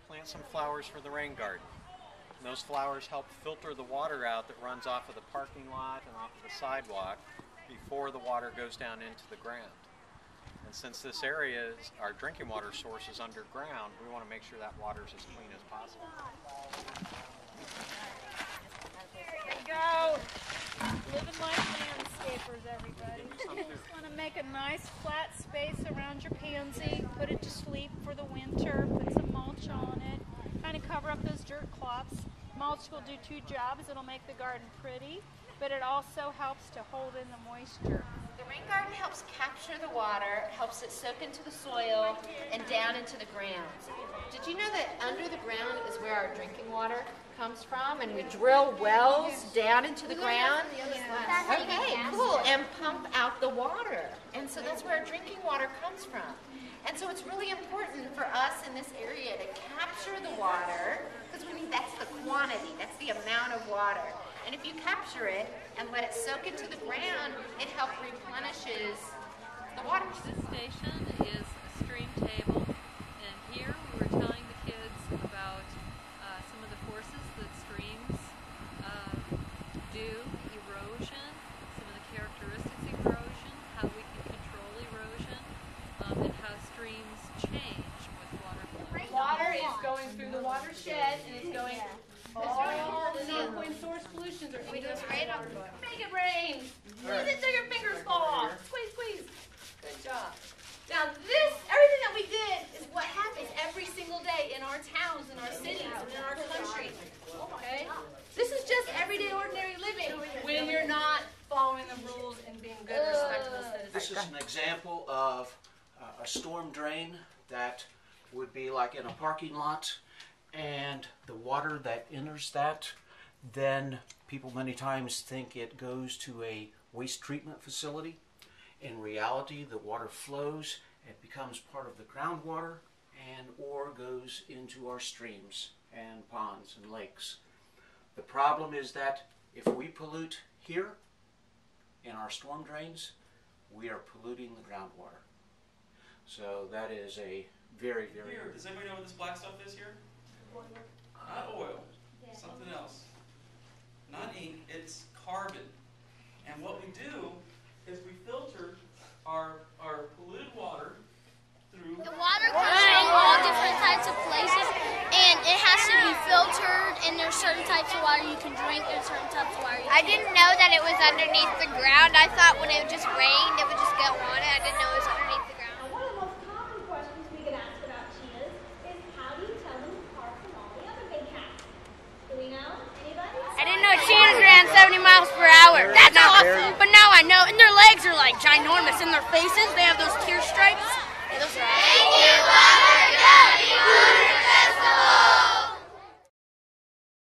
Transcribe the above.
plant some flowers for the rain garden. And those flowers help filter the water out that runs off of the parking lot and off of the sidewalk before the water goes down into the ground. And since this area is our drinking water source is underground, we want to make sure that water is as clean as possible. There you go. Living like landscapers, everybody. You just want to make a nice flat space around your pansy, put it to sleep for the winter, put some mulch on it, kind of cover up those dirt clops. Mulch will do two jobs. It'll make the garden pretty, but it also helps to hold in the moisture. The rain garden helps capture the water, helps it soak into the soil and down into the ground. Did you know that under the ground is where our drinking water comes from, and we drill wells down into the ground? Okay, cool, and pump out the water. And so that's where our drinking water comes from. And so it's really important for us in this area to capture the water, because that's the quantity, that's the amount of water. And if you capture it and let it soak into the ground, it helps replenishes the water. This station is a stream table, and here we were telling the kids about some of the forces that streams do, erosion, some of the characteristics of erosion, how we can control erosion, and how streams change with water flow. Water is going through the watershed, and it's going all the non-point source pollutions are going right up. Make it rain. Squeeze it till your fingers fall off. Squeeze, squeeze. Good job. Now everything that we did is what happens every single day in our towns, in our cities, and in our country. Okay? This is just everyday, ordinary living when you're not following the rules and being good, respectable citizens. This is an example of a storm drain that would be like in a parking lot, and the water that enters that, then people many times think it goes to a waste treatment facility. In reality, the water flows, it becomes part of the groundwater, and or goes into our streams and ponds and lakes. The problem is that if we pollute here in our storm drains, we are polluting the groundwater. So that is a very, very... Here, does anybody know what this black stuff is here? Not oil, something else. Not ink, it's carbon. And what we do is we filter our polluted water through... The water comes from all different types of places, and it has to be filtered, and there's certain types of water you can drink and certain types of water you can't. I didn't know that it was underneath the ground. I thought when it just rained, it would just go on it. I didn't know it was underneath the ground. One of the most common questions we get asked about cheetahs is how do you tell them apart from all the other big cats? Do we know? Anybody? I didn't know cheetahs ran 70 miles per hour. That's awesome! But now I know, and their legs are like ginormous, and their faces, they have those tear stripes. Those are